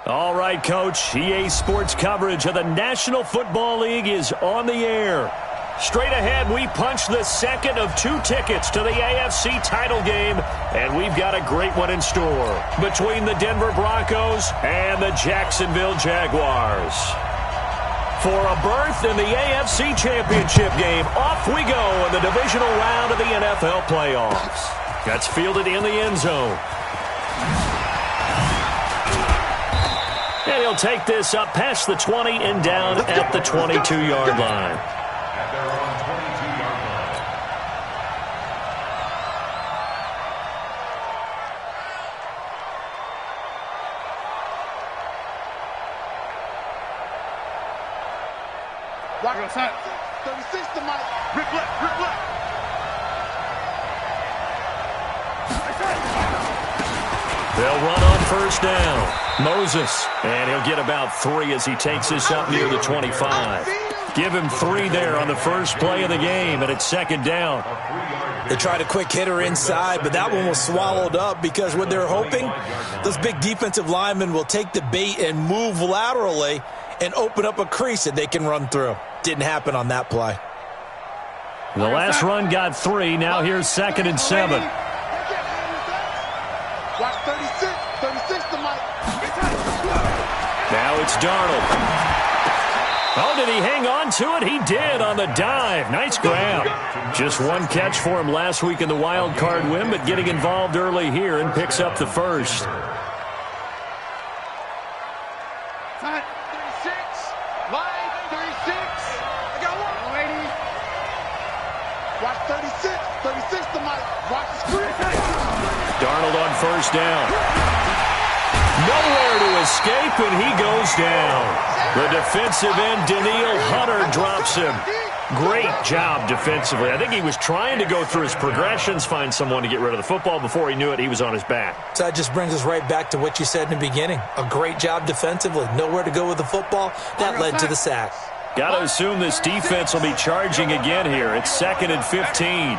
All right, Coach. EA Sports coverage of the National Football League is on the air. Straight ahead, we punch the second of 2 tickets to the AFC title game, and we've got a great one in store between the Denver Broncos and the Jacksonville Jaguars. For a berth in the AFC Championship game, off we go in the divisional round of the NFL playoffs. That's fielded in the end zone. And he'll take this up past the 20 and down at the 22-yard line. Block on side. 36 to Mike. Rip left, rip left. They'll run on first down. Moses, and he'll get about 3 as he takes this up near the 25. Give him 3 there on the first play of the game, and it's second down. They tried a quick hitter inside, but that one was swallowed up because what they're hoping, those big defensive linemen will take the bait and move laterally and open up a crease that they can run through. Didn't happen on that play. The last run got 3. Now here's second and 7. Watch 36 to Mike. Now it's Darnold. Oh, did he hang on to it? He did on the dive. Nice grab. Just 1 catch for him last week in the wild card win, but getting involved early here and picks up the first. 36. Line 36. I got one. Lady. Watch 36 to Mike. Watch the screen. Darnold on first down. Nowhere to escape, and he goes down. The defensive end, Daniil Hunter, drops him. Great job defensively. I think he was trying to go through his progressions, find someone to get rid of the football. Before he knew it, he was on his back. So that just brings us right back to what you said in the beginning. A great job defensively. Nowhere to go with the football. That led to the sack. Got to assume this defense will be charging again here. It's second and 15.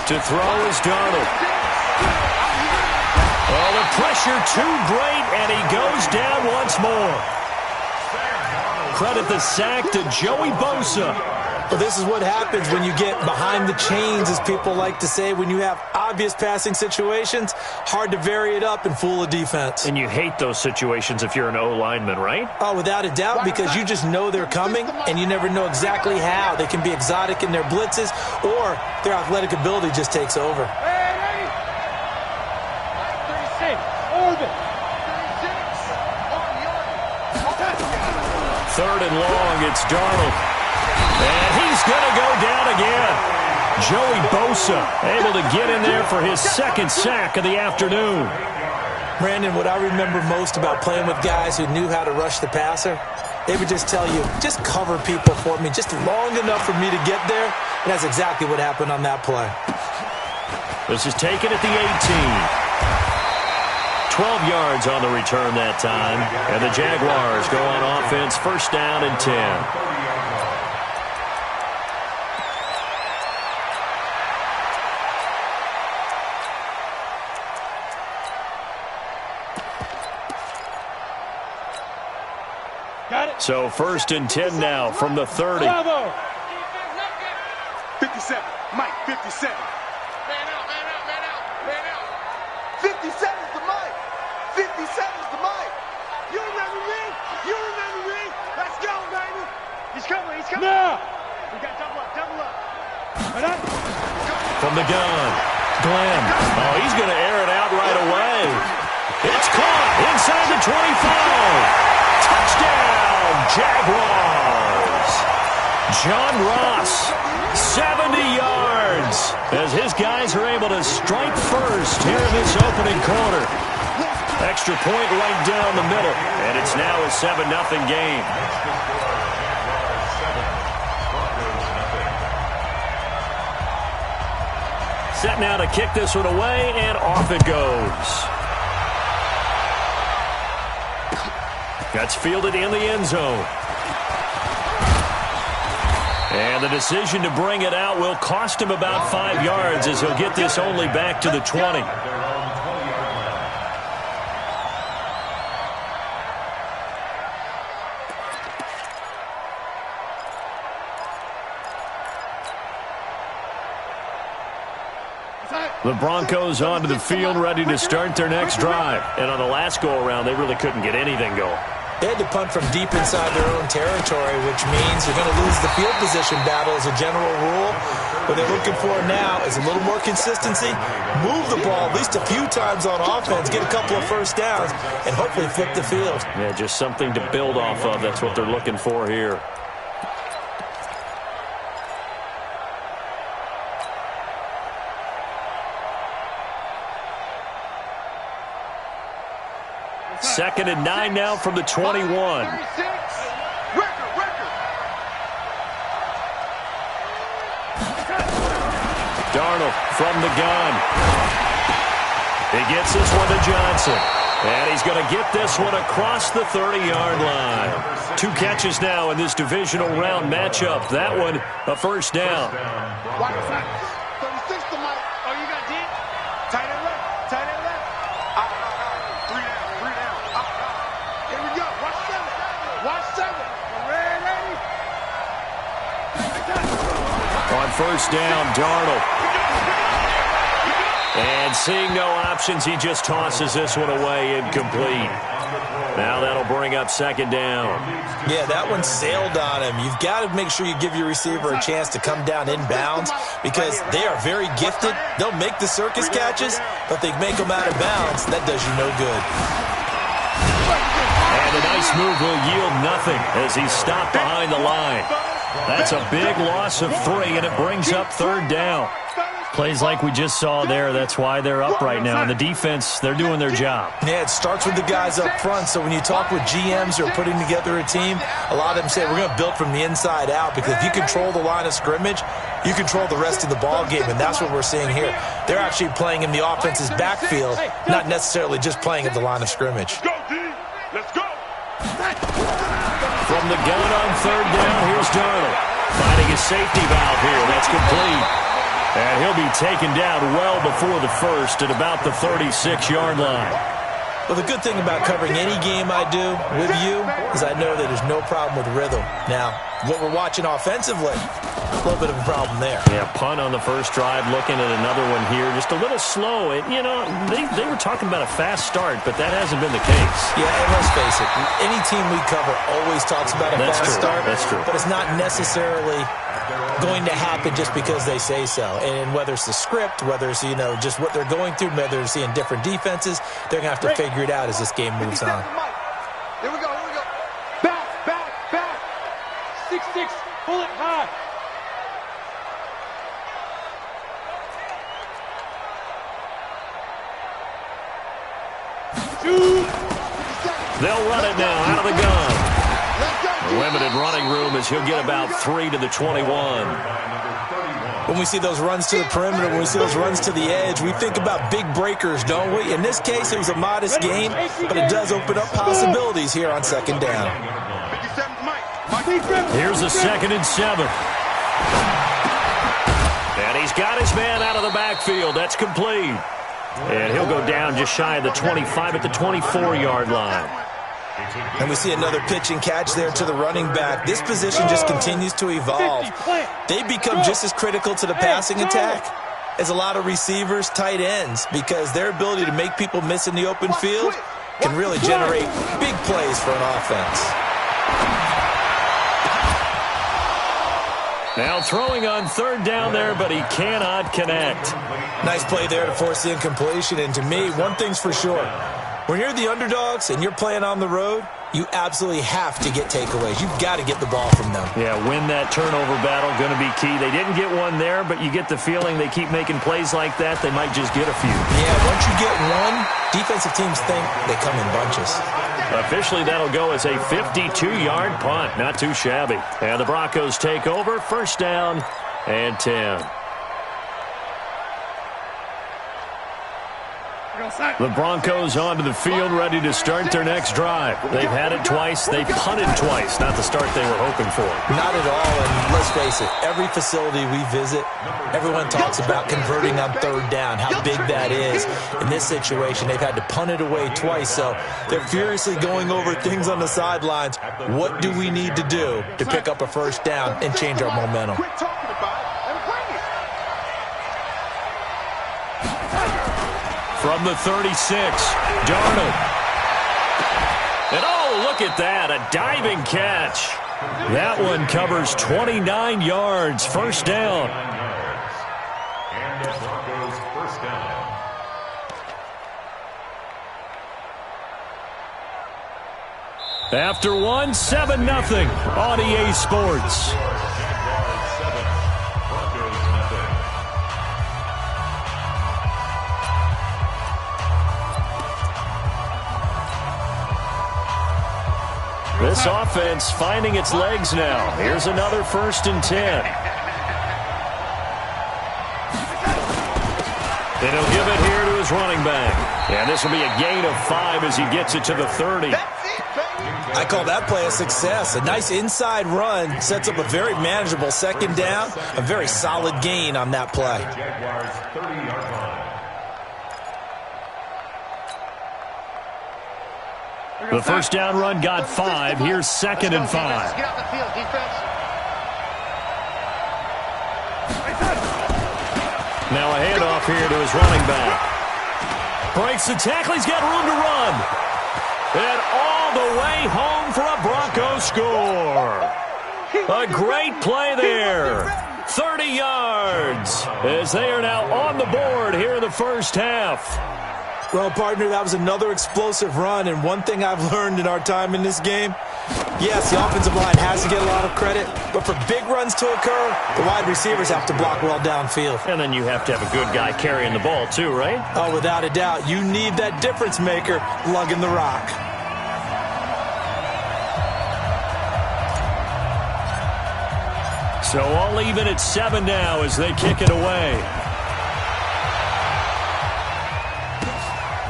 To throw is Darnold. Oh, the pressure too great, and he goes down once more. Credit the sack to Joey Bosa. Well, this is what happens when you get behind the chains, as people like to say. When you have obvious passing situations, hard to vary it up and fool a defense. And you hate those situations if you're an O-lineman, right? Oh, without a doubt, because you just know they're coming, and you never know exactly how. They can be exotic in their blitzes, or their athletic ability just takes over. Third and long, it's Darnold. And he's going to go down again. Joey Bosa able to get in there for his second sack of the afternoon. Brandon, what I remember most about playing with guys who knew how to rush the passer, they would just tell you, just cover people for me, just long enough for me to get there. And that's exactly what happened on that play. This is taken at the 18. 12 yards on the return that time. And the Jaguars go on offense, first down and 10. So first and 10 now from the 30. 57. Mike, 57. Man out. 57 is the Mike. 57 is the Mike. You remember me? Let's go, baby. He's coming. No. We got double up. From the gun, Glenn. Oh, he's going to air it out right away. It's caught inside the 25. Touchdown, Jaguars. John Ross, 70 yards, as his guys are able to strike first here in this opening quarter. Extra point right down the middle, and it's now a 7-0 game. Set now to kick this one away, and off it goes. That's fielded in the end zone. And the decision to bring it out will cost him about 5 yards as he'll get this only back to the 20. The Broncos onto the field, ready to start their next drive. And on the last go-around, they really couldn't get anything going. They had to punt from deep inside their own territory, which means you're going to lose the field position battle as a general rule. What they're looking for now is a little more consistency, move the ball at least a few times on offense, get a couple of first downs, and hopefully flip the field. Yeah, just something to build off of. That's what they're looking for here. Second and 9 now from the 21. Darnold from the gun. He gets this one to Johnson. And he's going to get this one across the 30-yard line. 2 catches now in this divisional round matchup. That one, a first down. 36 to Mike. Oh, you got deep? Tight end left. Tight end left. 3 down. Here we go. Watch 7. Ready. On first down, Darnold. And seeing no options, he just tosses this one away, incomplete. Now that'll bring up second down. Yeah, that one sailed on him. You've got to make sure you give your receiver a chance to come down inbounds because they are very gifted. They'll make the circus catches, but they make them out of bounds. That does you no good. And a nice move will yield nothing as he's stopped behind the line. That's a big loss of 3, and it brings up third down. Plays like we just saw there, that's why they're up right now. And the defense, they're doing their job. Yeah, it starts with the guys up front. So when you talk with GMs who are putting together a team, a lot of them say we're going to build from the inside out because if you control the line of scrimmage, you control the rest of the ball game, and that's what we're seeing here. They're actually playing in the offense's backfield, not necessarily just playing at the line of scrimmage. Let's go. From the gun on third down, here's Darnold. Finding a safety valve here. That's complete. And he'll be taken down well before the first at about the 36-yard line. Well, the good thing about covering any game I do with you is I know that there's no problem with rhythm. Now, what we're watching offensively, a little bit of a problem there. Yeah, punt on the first drive, looking at another one here. Just a little slow. And, you know, they were talking about a fast start, but that hasn't been the case. Yeah, and let's face it, any team we cover always talks about a fast start. That's true. But it's not necessarily going to happen just because they say so. And whether it's the script, whether it's, you know, just what they're going through, whether it's seeing different defenses, they're going to have to figure it out as this game moves on. Here we go. Back. 6-6, pull it high. They'll run it now out of the gun. Limited running room as he'll get about 3 to the 21. When we see those runs to the perimeter, when we see those runs to the edge, we think about big breakers, don't we? In this case, it was a modest gain, but it does open up possibilities here on second down. Here's a 2nd and 7. And he's got his man out of the backfield. That's complete. And he'll go down just shy of the 25 at the 24-yard line. And we see another pitch and catch there to the running back. This position just continues to evolve. They become just as critical to the passing attack as a lot of receivers, tight ends, because their ability to make people miss in the open field can really generate big plays for an offense. Now throwing on third down there, but he cannot connect. Nice play there to force the incompletion. And to me, one thing's for sure. When you're the underdogs and you're playing on the road, you absolutely have to get takeaways. You've got to get the ball from them. Yeah, win that turnover battle, going to be key. They didn't get one there, but you get the feeling they keep making plays like that, they might just get a few. Yeah, once you get one, defensive teams think they come in bunches. Officially, that'll go as a 52-yard punt. Not too shabby. And the Broncos take over, first down and 10. The Broncos onto the field, ready to start their next drive. They've had it twice. They've punted twice. Not the start they were hoping for. Not at all, and let's face it, every facility we visit, everyone talks about converting on third down, how big that is. In this situation, they've had to punt it away twice, so they're furiously going over things on the sidelines. What do we need to do to pick up a first down and change our momentum? Quit talking about it and bring it. From the 36, Darnold. And oh, look at that, a diving catch. That one covers 29 yards, first down. And the Broncos first down. After one, 7-0 on EA Sports. Jaguars 7, Broncos nothing. This offense finding its legs now. Here's another 1st and 10. And he'll give it here to his running back. And this will be a gain of 5 as he gets it to the 30. I call that play a success. A nice inside run sets up a very manageable second down, a very solid gain on that play. Jaguars 30-yard line. The first down run got 5. Here's 2nd and 5. Get off the field, defense. Now a handoff here to his running back. Breaks the tackle. He's got room to run. And all the way home for a Broncos score. A great play there. 30 yards as they are now on the board here in the first half. Well, partner, that was another explosive run, and one thing I've learned in our time in this game, yes, the offensive line has to get a lot of credit, but for big runs to occur, the wide receivers have to block well downfield. And then you have to have a good guy carrying the ball too, right? Oh, without a doubt, you need that difference maker lugging the rock. So all even at 7 now as they kick it away.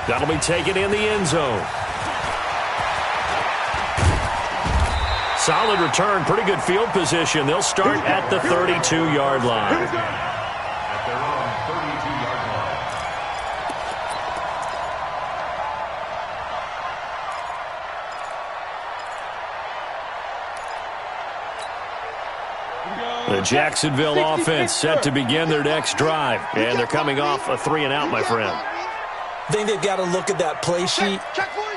That'll be taken in the end zone. Solid return, pretty good field position. They'll start at the 32-yard line. At their own 32-yard line. The Jacksonville offense set to begin their next drive. And they're coming off a 3-and-out, my friend. I think they've got to look at that play sheet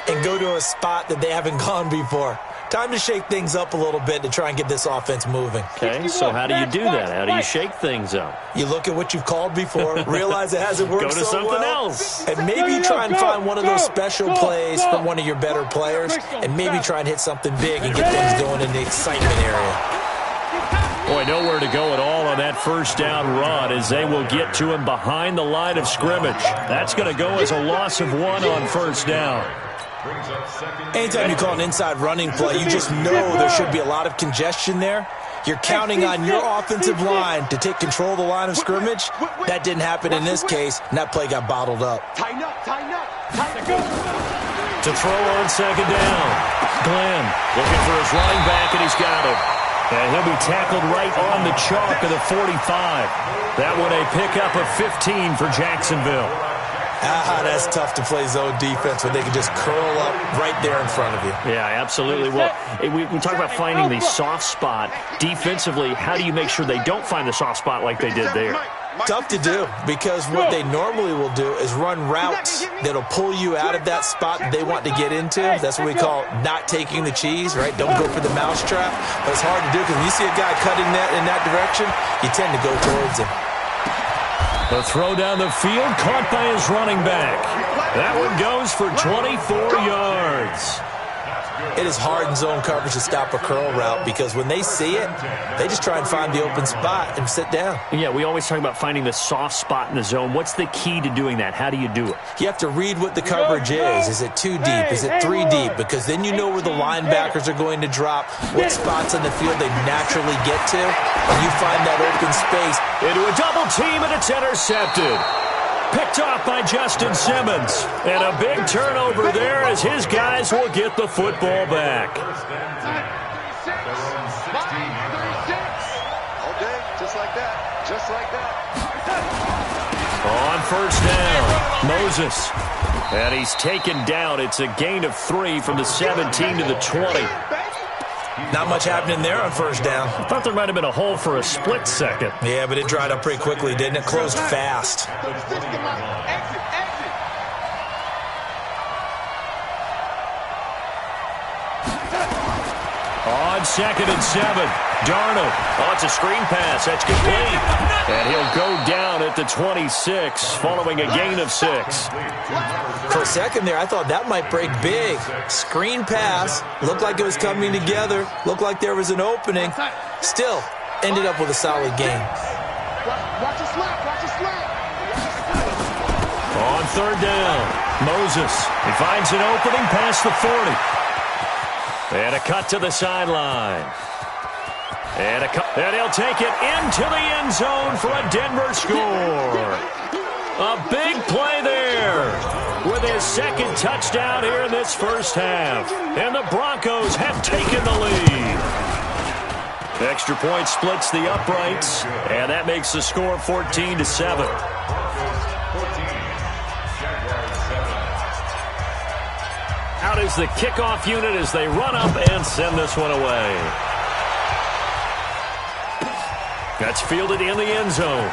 and go to a spot that they haven't gone before. Time to shake things up a little bit to try and get this offense moving. Okay, so how do you do that? How do you shake things up? You look at what you've called before, realize it hasn't worked Go to so something well, else. and maybe try and find one of those special plays from one of your better players, and maybe try and hit something big and get things going in the excitement area. Boy, nowhere to go at all on that first down run as they will get to him behind the line of scrimmage. That's going to go as a loss of 1 on first down. Anytime you call an inside running play, you just know there should be a lot of congestion there. You're counting on your offensive line to take control of the line of scrimmage. That didn't happen in this case, and that play got bottled up. Tighten up, tighten up, tighten up. To throw on second down. Glenn looking for his running back, and he's got him. And he'll be tackled right on the chalk of the 45. That one a pickup of 15 for Jacksonville. That's tough to play zone defense when they can just curl up right there in front of you. Yeah, absolutely. Well, we talk about finding the soft spot. Defensively, how do you make sure they don't find the soft spot like they did there? Tough to do, because what they normally will do is run routes that'll pull you out of that spot that they want to get into. That's what we call not taking the cheese, right? Don't go for the mousetrap. But it's hard to do because when you see a guy cutting that in that direction, you tend to go towards him. The throw down the field, caught by his running back. That one goes for 24 yards. It is hard in zone coverage to stop a curl route because when they see it, they just try and find the open spot and sit down. Yeah, we always talk about finding the soft spot in the zone. What's the key to doing that? How do you do it? You have to read what the coverage is. Is it 2 deep? Is it 3 deep? Because then you know where the linebackers are going to drop, what spots on the field they naturally get to, and you find that open space. Into a double team, and it's intercepted. Picked off by Justin Simmons. And a big turnover there as his guys will get the football back. All day, just like that. Just like that. On first down, Moses. And he's taken down. It's a gain of 3 from the 17 to the 20. Not much happening there on first down. I thought there might have been a hole for a split second. Yeah, but it dried up pretty quickly, didn't it? Closed fast. On 2nd and 7, Darnold. Oh, it's a screen pass. That's complete. And he'll go down at the 26, following a gain of 6. For a second there, I thought that might break big. Screen pass. Looked like it was coming together. Looked like there was an opening. Still, ended up with a solid game. Watch your slap. Watch your slap. On 3rd down, Moses. He finds an opening past the 40. And a cut to the sideline. And he'll take it into the end zone for a Denver score. A big play there with his 2nd touchdown here in this first half. And the Broncos have taken the lead. Extra point splits the uprights, and that makes the score 14-7. Out is the kickoff unit as they run up and send this one away. That's fielded in the end zone.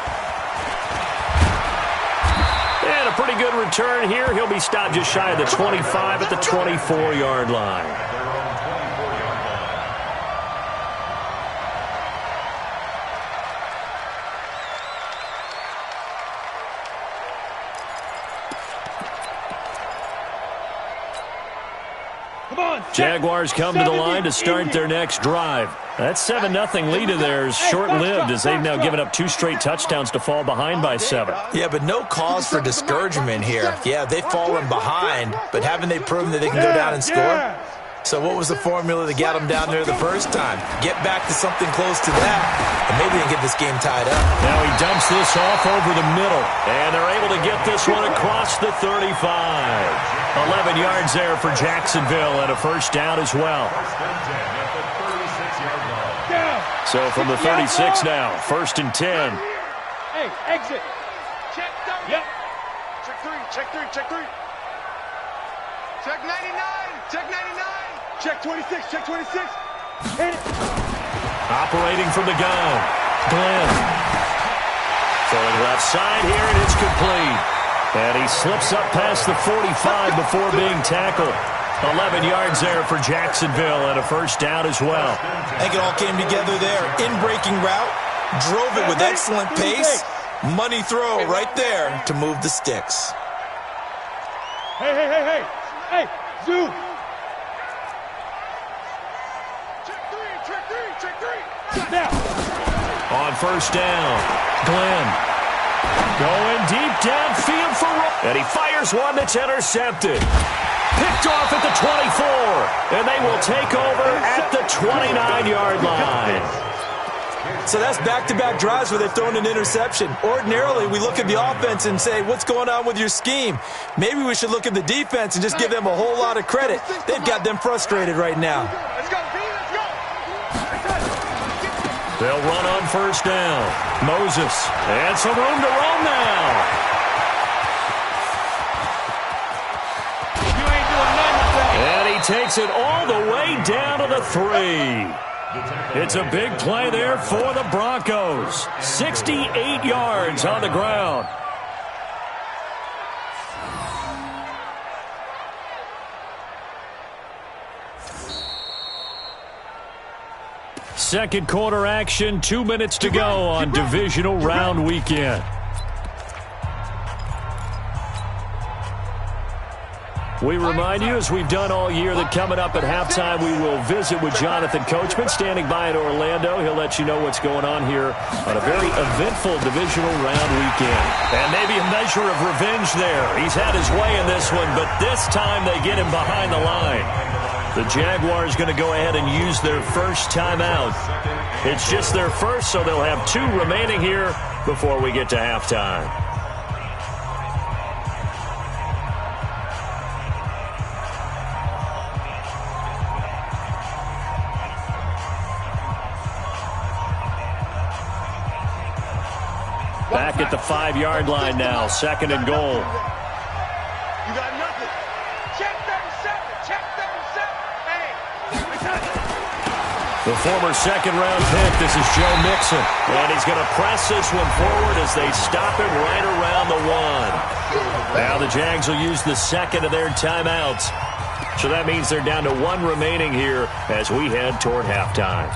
And a pretty good return here. He'll be stopped just shy of the 25 at the 24-yard line. Jaguars come to the line to start their next drive. That 7-0 lead of theirs short-lived as they've now given up 2 straight touchdowns to fall behind by 7. Yeah, but no cause for discouragement here. Yeah, they've fallen behind, but haven't they proven that they can go down and score? So what was the formula that got them down there the first time? Get back to something close to that, and maybe they can get this game tied up. Now he dumps this off over the middle, and they're able to get this one across the 35. 11 yards there for Jacksonville and a first down as well. So from the 36 now, 1st and 10. Hey, exit. Check 30. Yep. Check 3. Check 3. Check 3. Check 99. Check 99. Check 26. Check 26. Hit it. Operating from the gun, Glenn. Throwing left side here, and it's complete. And he slips up past the 45 before being tackled. 11 yards there for Jacksonville and a first down as well. I think it all came together there. In-breaking route, drove it with excellent pace. Money throw right there to move the sticks. Hey, hey, hey, hey. Hey, zoom. Check 3. Check 3. Check 3. Now. On first down, Glenn. Going deep downfield for Rowe. And he fires one that's intercepted. Picked off at the 24. And they will take over at the 29-yard line. So that's back-to-back drives where they've thrown an interception. Ordinarily, we look at the offense and say, what's going on with your scheme? Maybe we should look at the defense and just give them a whole lot of credit. They've got them frustrated right now. Let's go, B. Let's go. They'll run on first down. Moses. And some room to roam now. You ain't doing nothing today. And he takes it all the way down to the 3. It's a big play there for the Broncos. 68 yards on the ground. Second quarter action, 2 minutes to go on divisional round weekend. We remind you, as we've done all year, that coming up at halftime, we will visit with Jonathan Coachman, standing by in Orlando. He'll let you know what's going on here on a very eventful divisional round weekend. And maybe a measure of revenge there. He's had his way in this one, but this time they get him behind the line. The Jaguars going to go ahead and use their first timeout. It's just their first, so they'll have 2 remaining here before we get to halftime. Back at the 5-yard line now, 2nd and goal. You got nothing. Check 37. Check 37. Hey. The former 2nd-round pick, this is Joe Mixon. And he's going to press this one forward as they stop him right around the 1. Now the Jags will use the 2nd of their timeouts. So that means they're down to 1 remaining here as we head toward halftime.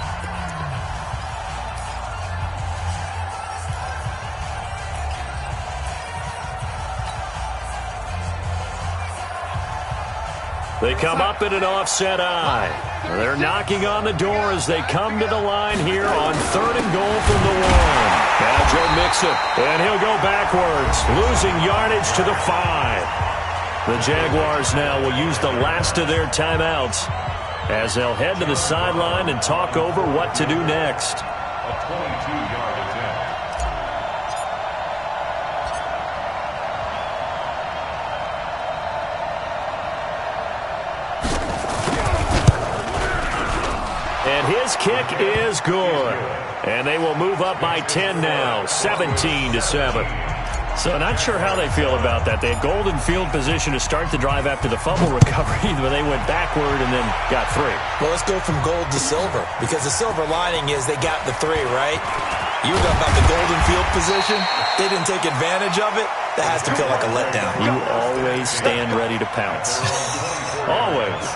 They come up in an offset eye. They're knocking on the door as they come to the line here on 3rd and goal from the 1. Now Joe Mixon, and he'll go backwards, losing yardage to the 5. The Jaguars now will use the last of their timeouts as they'll head to the sideline and talk over what to do next. A 22-yard attempt. And his kick is good. And they will move up by 10 now, 17-7. So not sure how they feel about that. They had golden field position to start the drive after the fumble recovery, but they went backward and then got 3. Well, let's go from gold to silver, because the silver lining is they got the 3, right? You talk about the golden field position. They didn't take advantage of it. That has to feel like a letdown. You always stand ready to pounce. Always.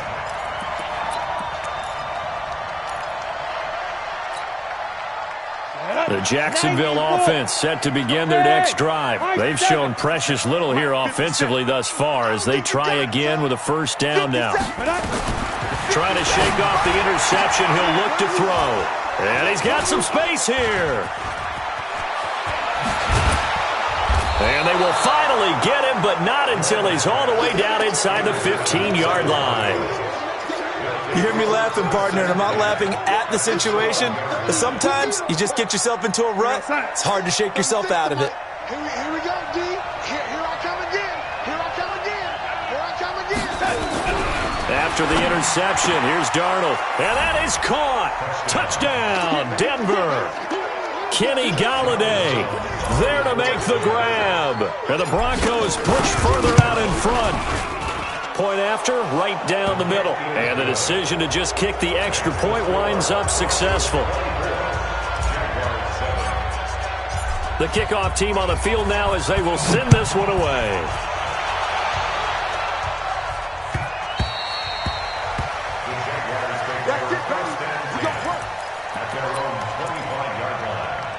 The Jacksonville offense set to begin their next drive. They've shown precious little here offensively thus far as they try again with a 1st down now. Trying to shake off the interception, he'll look to throw. And he's got some space here. And they will finally get him, but not until he's all the way down inside the 15-yard line. You hear me laughing, partner, and I'm not laughing at the situation, but sometimes you just get yourself into a rut. It's hard to shake yourself out of it. Here we go, D. Here I come again. Here I come again. Here I come again. After the interception, here's Darnold. And that is caught. Touchdown, Denver. Kenny Galladay there to make the grab. And the Broncos push further out in front. Point after, right down the middle. And the decision to just kick the extra point winds up successful. The kickoff team on the field now as they will send this one away. That's it, baby. We got work. At their own 25-yard line.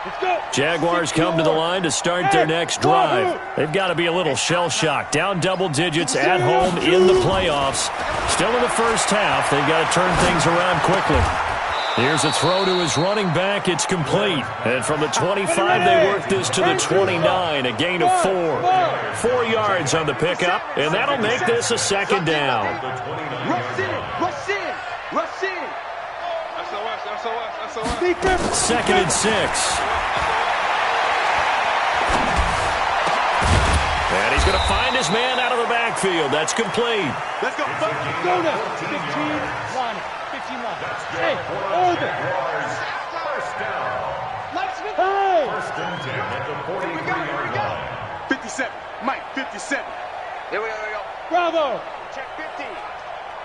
Let's go. Jaguars come to the line to start their next drive. They've got to be a little shell-shocked. Down double digits at home in the playoffs. Still in the first half. They've got to turn things around quickly. Here's a throw to his running back. It's complete. And from the 25, they work this to the 29, a gain of 4. 4 yards on the pickup, and that'll make this a 2nd down. Rush in. Rush in. Rush in. SOS. 2nd and 6. And he's going to find his man out of the backfield. That's complete. Let's go. Go now. 15 line. 15 line. Hey, order. First down. Hey. First and 10 at the 43-yard line. 57. Mike, 57. Here we go. Bravo. Check 50.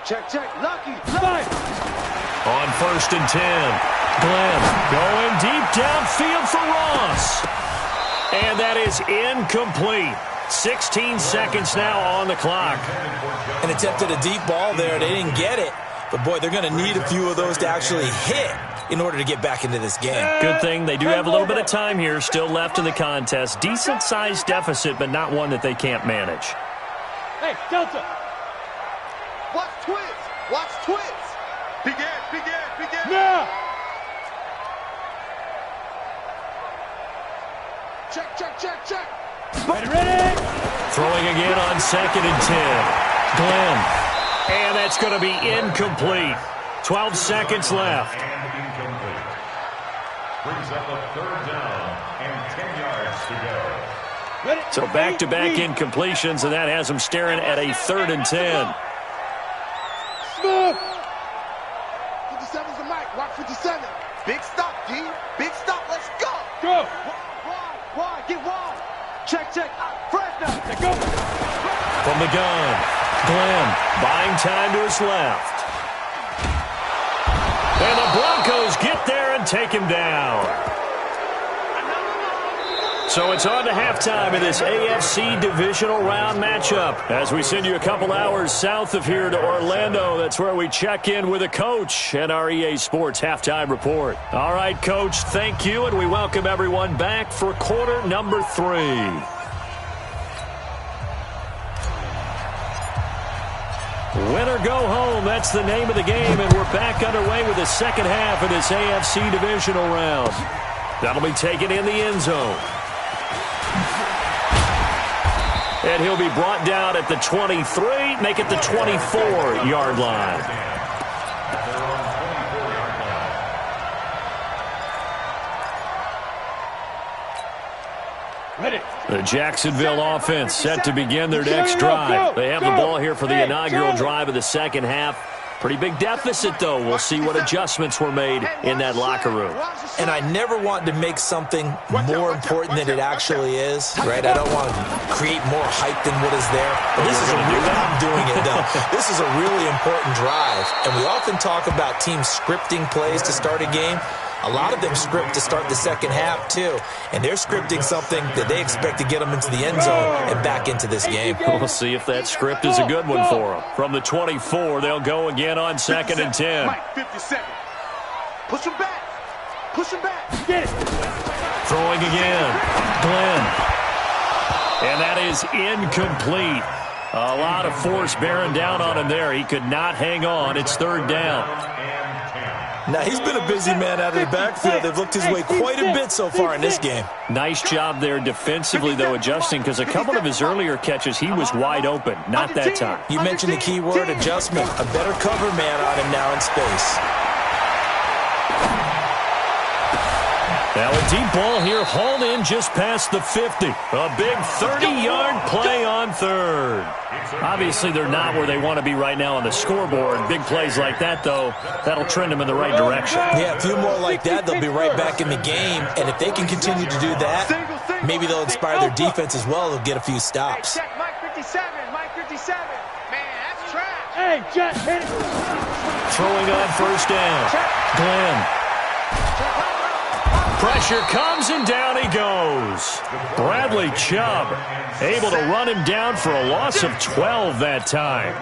Check. Lucky. Five. On 1st and 10. Glenn going deep downfield for Ross. And that is incomplete. 16 seconds now on the clock. And attempted a deep ball there. They didn't get it. But, boy, they're going to need a few of those to actually hit in order to get back into this game. Good thing they do have a little bit of time here still left in the contest. Decent-sized deficit, but not one that they can't manage. Hey, Delta. Watch twins. Watch twins. Big ass. Now. Check. Ready. Throwing again on 2nd and 10. Glenn. And that's going to be incomplete. 12 seconds left. And incomplete. Brings up a 3rd down and 10 yards to go. Ready. So back-to-back incompletions, and that has them staring at a 3rd and 10. Smooth. 57's the mic. Watch 57. Big stop, D. Big stop. Go. Wide, get wide. Check. Fresno. Go. From the gun, Glenn buying time to his left. And the Broncos get there and take him down. So it's on to halftime in this AFC divisional round matchup. As we send you a couple hours south of here to Orlando, that's where we check in with a coach and our EA Sports halftime report. All right, Coach, thank you, and we welcome everyone back for quarter number 3. Win or go home, that's the name of the game, and we're back underway with the second half of this AFC divisional round. That'll be taken in the end zone. And he'll be brought down at the 23, make it the 24-yard line. Ready. The Jacksonville offense set to begin their next drive. They have the ball here for the inaugural drive of the second half. Pretty big deficit, though. We'll see what adjustments were made in that locker room. And I never want to make something more important than it actually is, right? I don't want to create more hype than what is there. But this is I'm doing it, though. This is a really important drive. And we often talk about teams scripting plays to start a game. A lot of them script to start the second half, too. And they're scripting something that they expect to get them into the end zone and back into this game. We'll see if that script is a good one for them. From the 24, they'll go again on 2nd and 10. Mike, 57. Push him back. Push him back. Get it. Throwing again. Glenn. And that is incomplete. A lot of force bearing down on him there. He could not hang on. It's 3rd down. Now, he's been a busy man out of the backfield. They've looked his way quite a bit so far in this game. Nice job there defensively, though, adjusting, because a couple of his earlier catches, he was wide open. Not that time. You mentioned the key word, adjustment. A better cover man on him now in space. Now a deep ball here, hauled in just past the 50. A big 30-yard play on 3rd. Obviously, they're not where they want to be right now on the scoreboard. Big plays like that, though, that'll trend them in the right direction. Yeah, a few more like that, they'll be right back in the game. And if they can continue to do that, maybe they'll inspire their defense as well. They'll get a few stops. Check, Mike 57. Mike 57. Man, that's trash. Hey, Jet, hit it. Throwing on 1st down. Glenn. Pressure comes, and down he goes. Bradley Chubb able to run him down for a loss of 12 that time.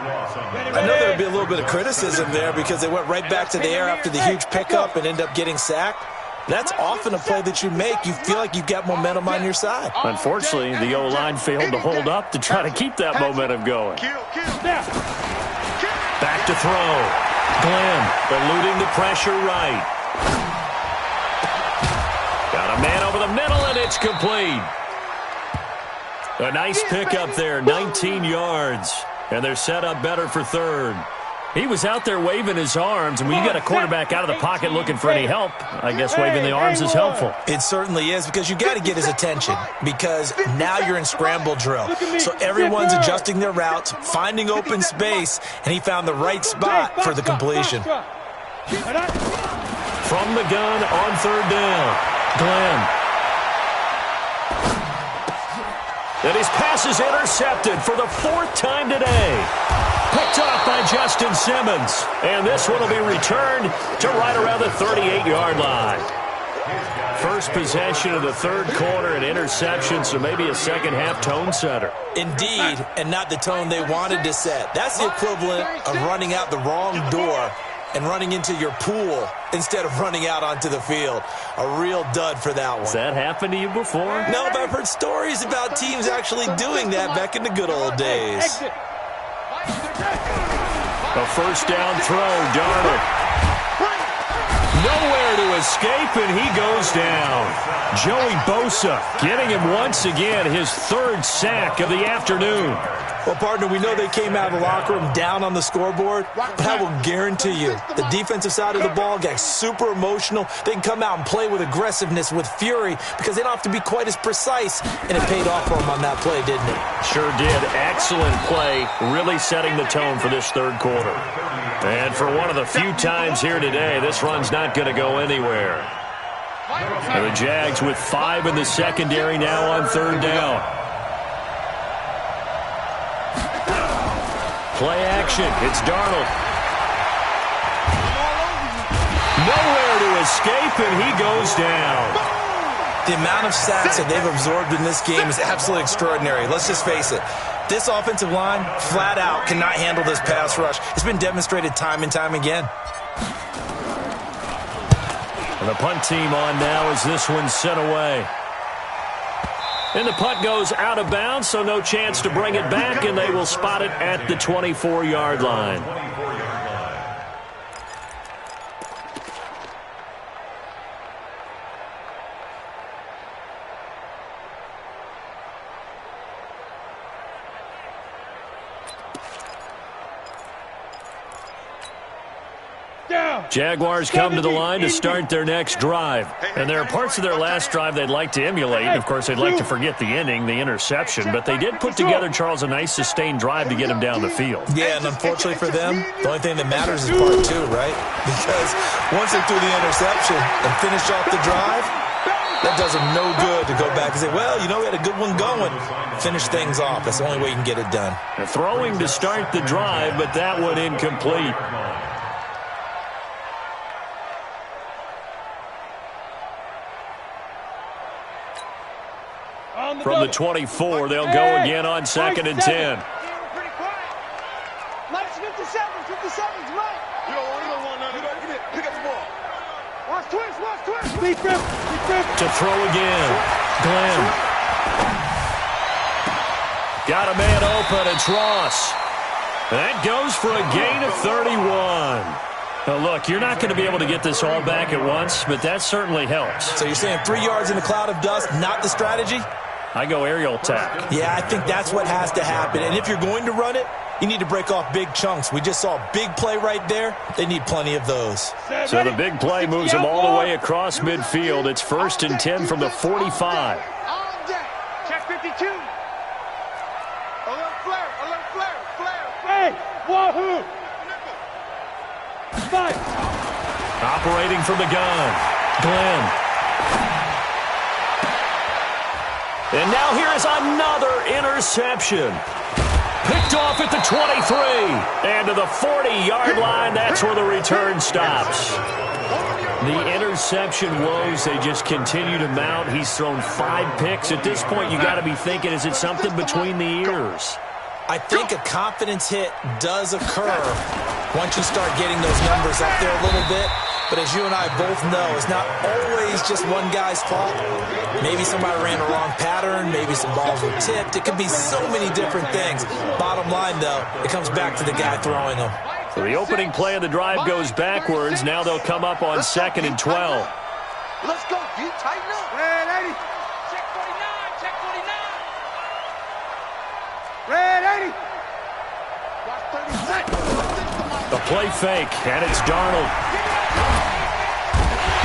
I know there'd be a little bit of criticism there because they went right back to the air after the huge pickup and end up getting sacked. That's often a play that you make. You feel like you've got momentum on your side. Unfortunately, the O-line failed to hold up to try to keep that momentum going. Back to throw. Glenn eluding the pressure right. Got a man over the middle, and it's complete. A nice pickup there, 19 yards. And they're set up better for 3rd. He was out there waving his arms, and when you got a quarterback out of the pocket looking for any help, I guess waving the arms is helpful. It certainly is, because you got to get his attention, because now you're in scramble drill. So everyone's adjusting their routes, finding open space, and he found the right spot for the completion. From the gun on 3rd down, Glenn. And his pass is intercepted for the 4th time today. Picked off by Justin Simmons. And this one will be returned to right around the 38-yard line. First possession of the 3rd quarter, an interception, so maybe a second-half tone setter. Indeed, and not the tone they wanted to set. That's the equivalent of running out the wrong door and running into your pool instead of running out onto the field. A real dud for that one. Has that happened to you before? No, but I've heard stories about teams actually doing that back in the good old days. A 1st down throw, Darnold. Nowhere to escape, and he goes down. Joey Bosa getting him once again, his 3rd sack of the afternoon. Well, partner, we know they came out of the locker room down on the scoreboard, but I will guarantee you the defensive side of the ball got super emotional. They can come out and play with aggressiveness, with fury, because they don't have to be quite as precise, and it paid off for them on that play, didn't it? Sure did. Excellent play, really setting the tone for this 3rd quarter. And for one of the few times here today, this run's not going to go anywhere. And the Jags with 5 in the secondary now on 3rd down. Play action. It's Darnold. Nowhere to escape, and he goes down. The amount of sacks that they've absorbed in this game is absolutely extraordinary. Let's just face it. This offensive line, flat out, cannot handle this pass rush. It's been demonstrated time and time again. And the punt team on now as this one's sent away. And the punt goes out of bounds, so no chance to bring it back, and they will spot it at the 24-yard line. Jaguars come to the line to start their next drive. And there are parts of their last drive they'd like to emulate. And, of course, they'd like to forget the ending, the interception. But they did put together, Charles, a nice sustained drive to get him down the field. Yeah, and unfortunately for them, the only thing that matters is part 2, right? Because once they threw the interception and finished off the drive, that does them no good to go back and say, well, you know, we had a good one going. Finish things off. That's the only way you can get it done. They're throwing to start the drive, but that one incomplete. From the 24, they'll go again on 2nd and 10. Mike's 57's Mike. You don't want none. Pick up the ball. Watch twist. Deep grip. To throw again. Glenn. Got a man open. It's Ross. That goes for a gain of 31. Now, look, you're not going to be able to get this all back at once, but that certainly helps. So you're saying 3 yards in a cloud of dust, not the strategy? I go aerial attack. Yeah, I think that's what has to happen. And if you're going to run it, you need to break off big chunks. We just saw a big play right there. They need plenty of those. So the big play moves them all the way across midfield. It's 1st and 10 from the 45. Check 52. Alert flare. Hey, wahoo! 5. Operating from the gun. Glenn. And now here is another interception. Picked off at the 23. And to the 40-yard line, that's where the return stops. The interception woes, they just continue to mount. He's thrown 5 picks. At this point, you got to be thinking, is it something between the ears? I think a confidence hit does occur once you start getting those numbers up there a little bit. But as you and I both know, it's not always just one guy's fault. Maybe somebody ran a wrong pattern. Maybe some balls were tipped. It could be so many different things. Bottom line, though, it comes back to the guy throwing them. So the opening play of the drive goes backwards. Now they'll come up on 2nd and 12. Let's go, D. Tighten up. Red 80. Check 49. Check 49. Red 80. Watch 36. The play fake, and it's Darnold.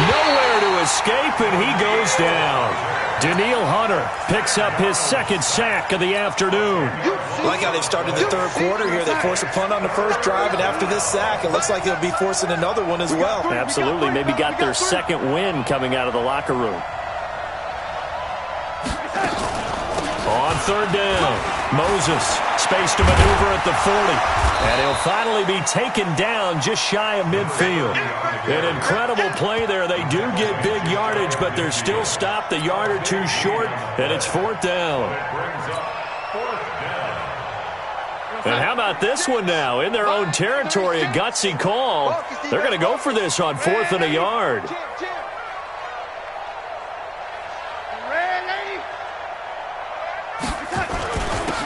Nowhere to escape, and he goes down. Daniil Hunter picks up his 2nd sack of the afternoon. I like how they've started the 3rd quarter here. They forced a punt on the 1st drive, and after this sack, it looks like they'll be forcing another one as well. Absolutely. Maybe got their 2nd win coming out of the locker room. On 3rd down, Moses, space to maneuver at the 40. And he'll finally be taken down just shy of midfield. An incredible play there. They do get big yardage, but they're still stopped a yard or 2 short, and it's 4th down. And how about this one now? In their own territory, a gutsy call. They're going to go for this on 4th and a yard.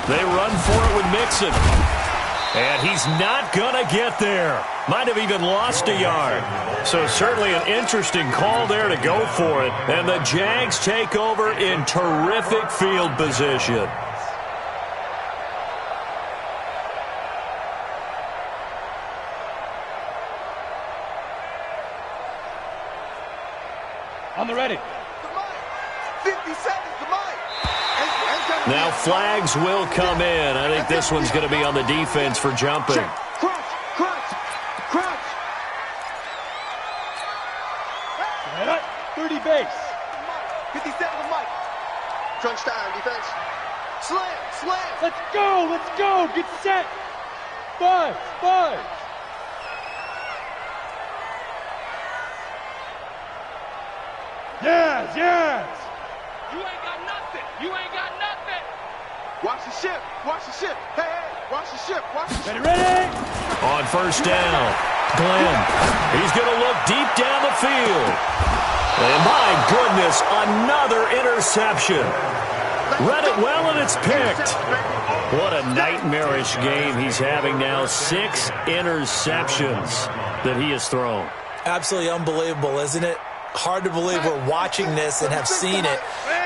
They run for it with Mixon. And he's not going to get there. Might have even lost a yard. So certainly an interesting call there to go for it. And the Jags take over in terrific field position. On the ready. 50 seconds to Mike. Now flags will come in. I think this one's going to be on the defense for jumping. Crunch. 30 base. 50 seconds of Mike. Crunch time, defense. Slam, slam. Let's go, let's go. Get set. 5, 5. Yes, yes. You ain't got nothing. You ain't got nothing. Watch the ship. Watch the ship. Hey, hey. Watch the ship. Watch the ship. Ready? On first down, Glenn. He's going to look deep down the field. And my goodness, another interception. Read it well, and it's picked. What a nightmarish game he's having now. 6 interceptions that he has thrown. Absolutely unbelievable, isn't it? Hard to believe we're watching this and have seen it,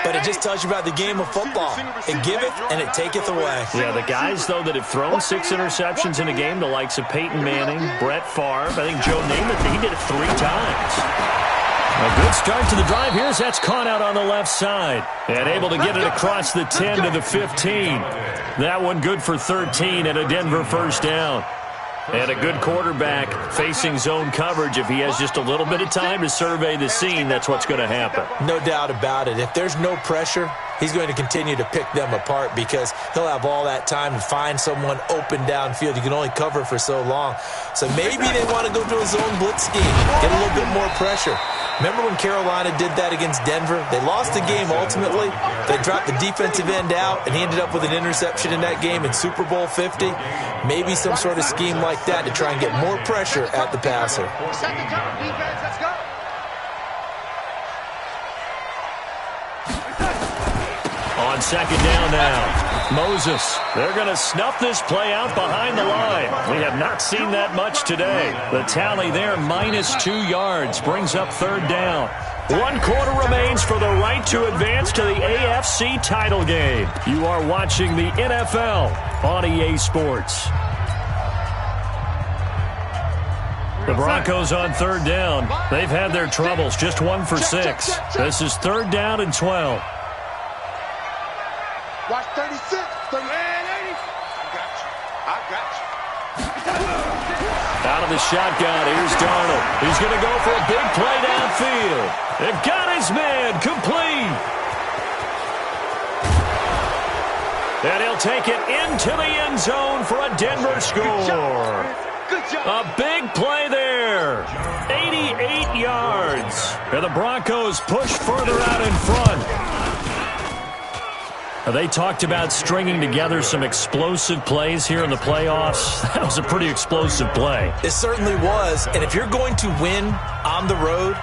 but it just tells you about the game of football. It giveth and it taketh away. Yeah, the guys, though, that have thrown 6 interceptions in a game, the likes of Peyton Manning, Brett Favre, I think Joe Namath, he did it 3 times. A good start to the drive here as that's caught out on the left side. And able to get it across the 10 to the 15. That one good for 13 and a Denver first down. And a good quarterback facing zone coverage. If he has just a little bit of time to survey the scene, that's what's going to happen. No doubt about it. If there's no pressure, he's going to continue to pick them apart because he'll have all that time to find someone open downfield. You can only cover for so long. So maybe they want to go to a zone blitz scheme, get a little bit more pressure. Remember when Carolina did that against Denver? They lost the game ultimately. They dropped the defensive end out, and he ended up with an interception in that game in Super Bowl 50. Maybe some sort of scheme like that to try and get more pressure at the passer. Second down, defense. Let's go. On second down now, Moses. They're going to snuff this play out behind the line. We have not seen that much today. The tally there, -2 yards, brings up third down. 1 quarter remains for the right to advance to the AFC title game. You are watching the NFL on EA Sports. The Broncos on third down. They've had their troubles, just 1 for 6. This is third down and 12. Watch 36. 30. I got you. Out of the shotgun, here's Darnold. He's going to go for a big play downfield. It got his man complete. And he'll take it into the end zone for a Denver score. Good job. A big play there. 88 yards. And the Broncos push further out in front. They talked about stringing together some explosive plays here in the playoffs. That was a pretty explosive play. It certainly was, and if you're going to win on the road,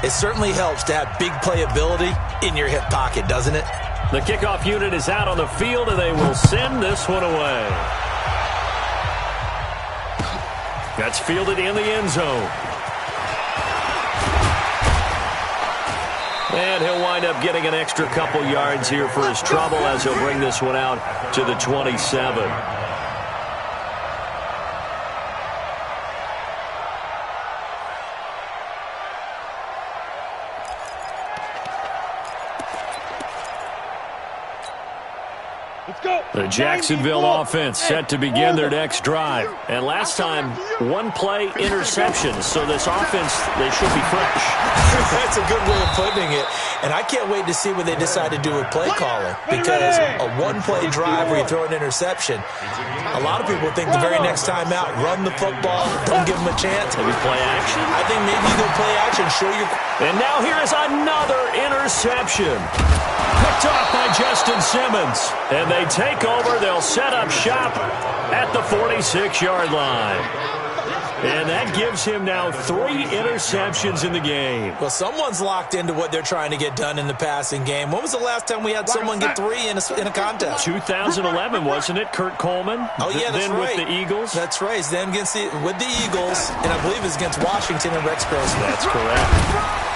it certainly helps to have big playability in your hip pocket, doesn't it? The kickoff unit is out on the field, and they will send this one away. That's fielded in the end zone. And he'll wind up getting an extra couple yards here for his trouble as he'll bring this one out to the 27. The Jacksonville offense set to begin their next drive. And last time, 1 play interception. So this offense, they should be fresh. That's a good way of putting it. And I can't wait to see what they decide to do with play calling. Because a 1-play drive where you throw an interception, a lot of people think the very next time out, run the football, don't give them a chance. Maybe play action? I think maybe you go play action, show your... And now here is another interception. Picked off by Justin Simmons. And they take over. They'll set up shop at the 46-yard line. And that gives him now 3 interceptions in the game. Well, someone's locked into what they're trying to get done in the passing game. When was the last time we had someone get 3 in a contest? 2011, wasn't it? Kurt Coleman? Oh, yeah, that's then right. With the Eagles? That's right. Then with the Eagles, and I believe it's against Washington and Rex Grossman. That's correct.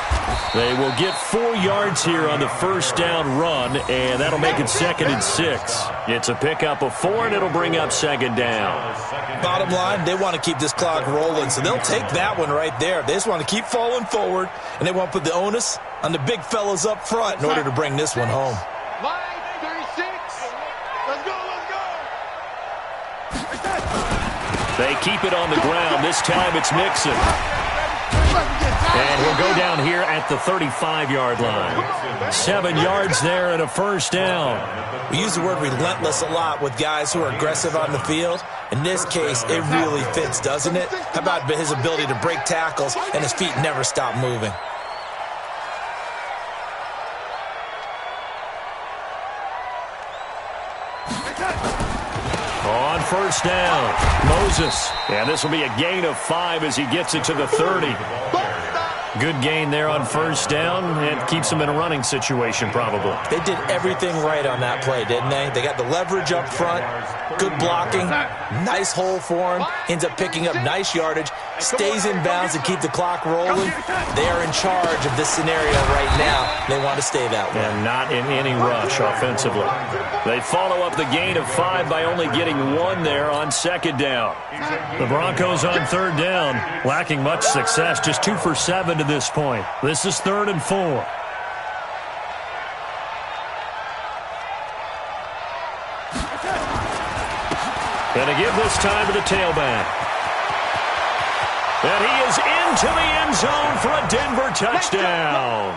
They will get 4 yards here on the first down run, and that'll make it 2nd and 6. It's a pickup of 4, and it'll bring up 2nd down. Bottom line, they want to keep this clock rolling, so they'll take that one right there. They just want to keep falling forward, and they want to put the onus on the big fellas up front in order to bring this one home. Line 36. Let's go, let's go. They keep it on the ground. This time it's Mixon. And he'll go down here at the 35-yard line. 7 yards there and a first down. We use the word relentless a lot with guys who are aggressive on the field. In this case, it really fits, doesn't it? How about his ability to break tackles and his feet never stop moving? On first down, Moses. And this will be a gain of 5 as he gets it to the 30. Good gain there on first down. It keeps him in a running situation, probably. They did everything right on that play, didn't they? They got the leverage up front, good blocking, nice hole for him, ends up picking up nice yardage, stays in bounds to keep the clock rolling. They are in charge of this scenario right now. They want to stay that way. And not in any rush offensively. They follow up the gain of 5 by only getting 1 there on second down. The Broncos on third down, lacking much success, just 2 for 7 to this point. This is 3rd and 4. And to give this time to the tailback. And he is into the end zone for a Denver touchdown.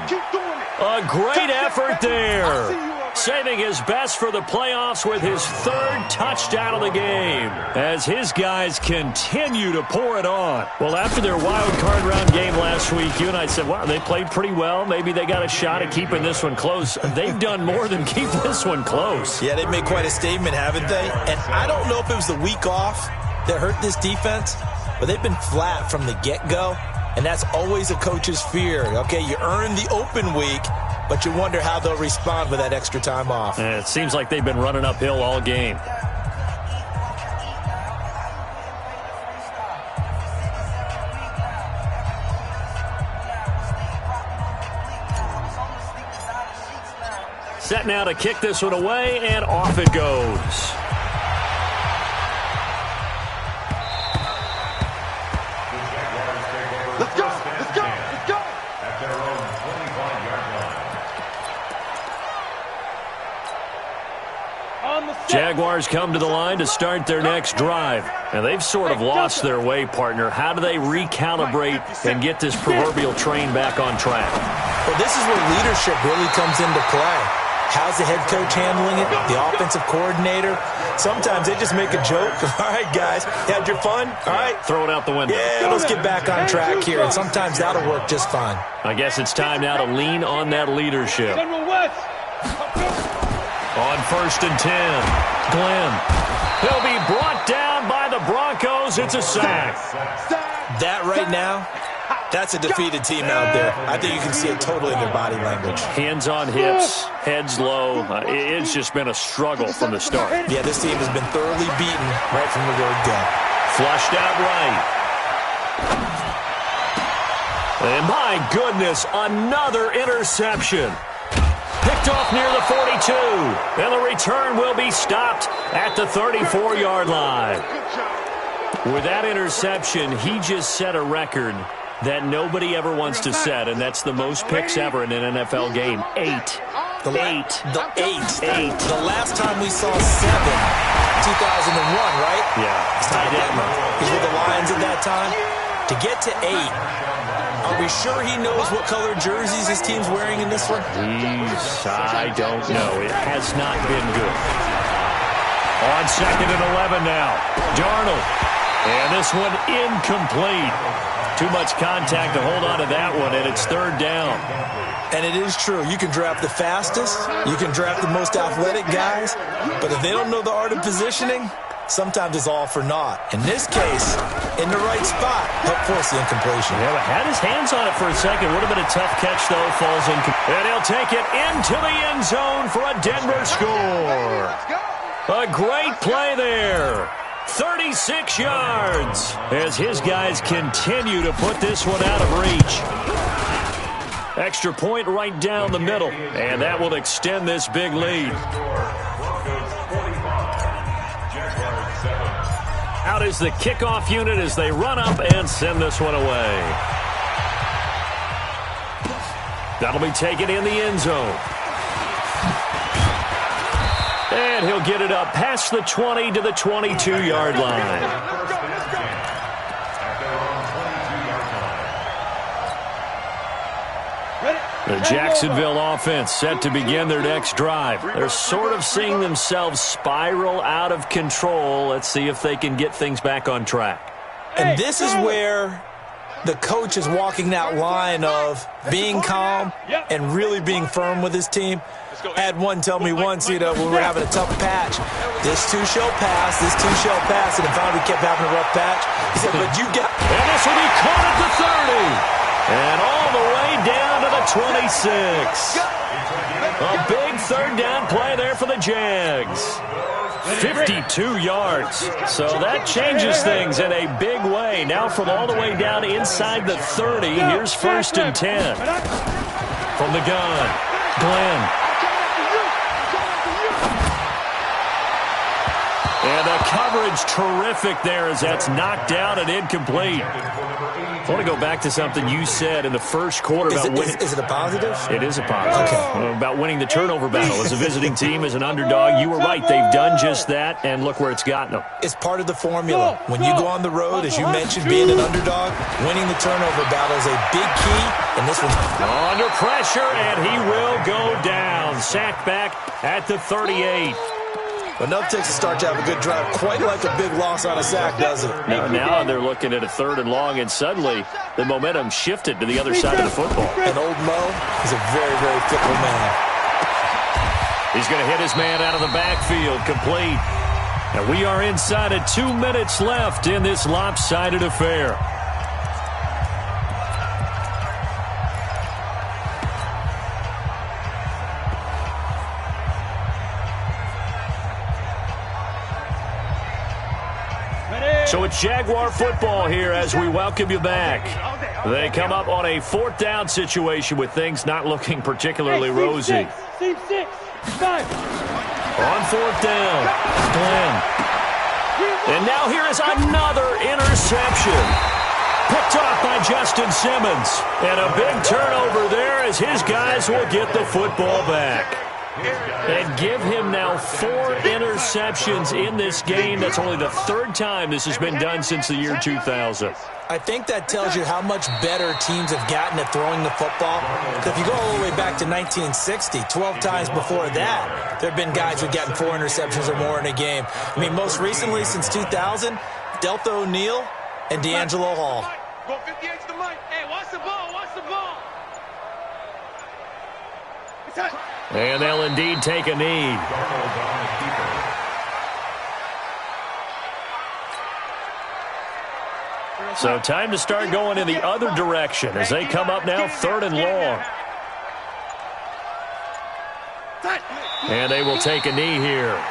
A great effort there. Saving his best for the playoffs with his 3rd touchdown of the game as his guys continue to pour it on. Well, after their wild card round game last week, you and I said, wow, they played pretty well. Maybe they got a shot at keeping this one close. They've done more than keep this one close. Yeah, they've made quite a statement, haven't they? And I don't know if it was the week off that hurt this defense, but they've been flat from the get-go, and that's always a coach's fear. Okay, you earn the open week, but you wonder how they'll respond with that extra time off. And it seems like they've been running uphill all game. Set now to kick this one away, and off it goes. Let's go, let's go, let's go. At their own 25-yard line. Jaguars come to the line to start their next drive. And they've sort of lost their way, partner. How do they recalibrate and get this proverbial train back on track? Well, this is where leadership really comes into play. How's the head coach handling it? The offensive coordinator? Sometimes they just make a joke. All right, guys, had your fun? All right. Throw it out the window. Yeah, let's get back on track here. And sometimes that'll work just fine. I guess it's time now to lean on that leadership. On 1st and 10, Glenn. He'll be brought down by the Broncos. It's a sack. That right now, that's a defeated team out there. I think you can see it totally in their body language. Hands on hips, heads low. It's just been a struggle from the start. Yeah, this team has been thoroughly beaten right from the word go. Flushed out right. And my goodness, another interception. Picked off near the 42. And the return will be stopped at the 34-yard line. With that interception, he just set a record that nobody ever wants to set, and that's the most picks ever in an NFL game. 8. The last time we saw 7, 2001, right? Yeah. It's tied up. He's with the Lions at that time. To get to 8, are we sure he knows what color jerseys his team's wearing in this one? I don't know. It has not been good. On 2nd and 11 now. Darnold. And this one incomplete. Too much contact to hold on to that one, and it's 3rd down. And it is true. You can draft the fastest. You can draft the most athletic guys. But if they don't know the art of positioning, sometimes it's all for naught. In this case, in the right spot, helped force the incompletion. Yeah, but had his hands on it for a second. Would have been a tough catch, though. Falls incomplete. And he'll take it into the end zone for a Denver score. A great play there. 36 yards as his guys continue to put this one out of reach. Extra point right down the middle, and that will extend this big lead. Out is the kickoff unit as they run up and send this one away. That'll be taken in the end zone. And he'll get it up past the 20 to the 22-yard line. The Jacksonville offense set to begin their next drive. They're sort of seeing themselves spiral out of control. Let's see if they can get things back on track. And this is where the coach is walking that line of being calm and really being firm with his team. I had one tell me once, when we were having a tough patch, this too shall pass, and then finally we kept having a rough patch. He said, but you got... And this will be caught at the 30. And all the way down to the 26. A big third down play there for the Jags. 52 yards. So that changes things in a big way. Now from all the way down inside the 30, here's 1st and 10. From the gun, Glenn. And the coverage terrific there as that's knocked down and incomplete. I want to go back to something you said in the first quarter about winning. Is it a positive? It is a positive. Okay. About winning the turnover battle. As a visiting team, as an underdog, you were right. They've done just that, and look where it's gotten them. It's part of the formula. When you go on the road, as you mentioned, being an underdog, winning the turnover battle is a big key, and this one's under pressure, and he will go down. Sacked back at the 38. Enough takes to start to have a good drive. Quite like a big loss on a sack, does it? Now they're looking at a 3rd and long, and suddenly the momentum shifted to the other side of the football. And old Mo is a very, very fickle man. He's going to hit his man out of the backfield, complete. And we are inside of 2 minutes left in this lopsided affair. So it's Jaguar football here as we welcome you back. They come up on a 4th down situation with things not looking particularly rosy. Team 6, 5. On 4th down, Glenn. And now here is another interception. Picked off by Justin Simmons. And a big turnover there as his guys will get the football back. And give him now 4 interceptions in this game. That's only the 3rd time this has been done since the year 2000. I think that tells you how much better teams have gotten at throwing the football. If you go all the way back to 1960, 12 times before that, there have been guys who've gotten 4 interceptions or more in a game. I mean, most recently, since 2000, Delta O'Neal and D'Angelo Hall. Go 58 to the mic. Hey, watch the ball. Watch the ball. And they'll indeed take a knee. So time to start going in the other direction as they come up now 3rd and long. And they will take a knee here.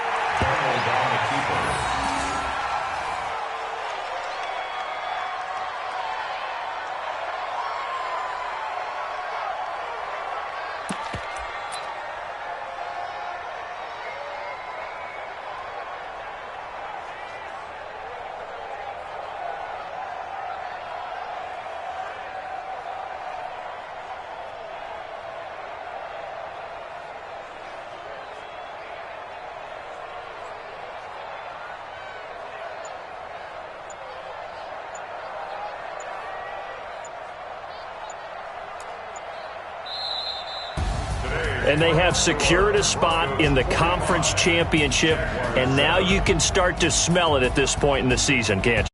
And they have secured a spot in the conference championship, and now you can start to smell it at this point in the season, can't you?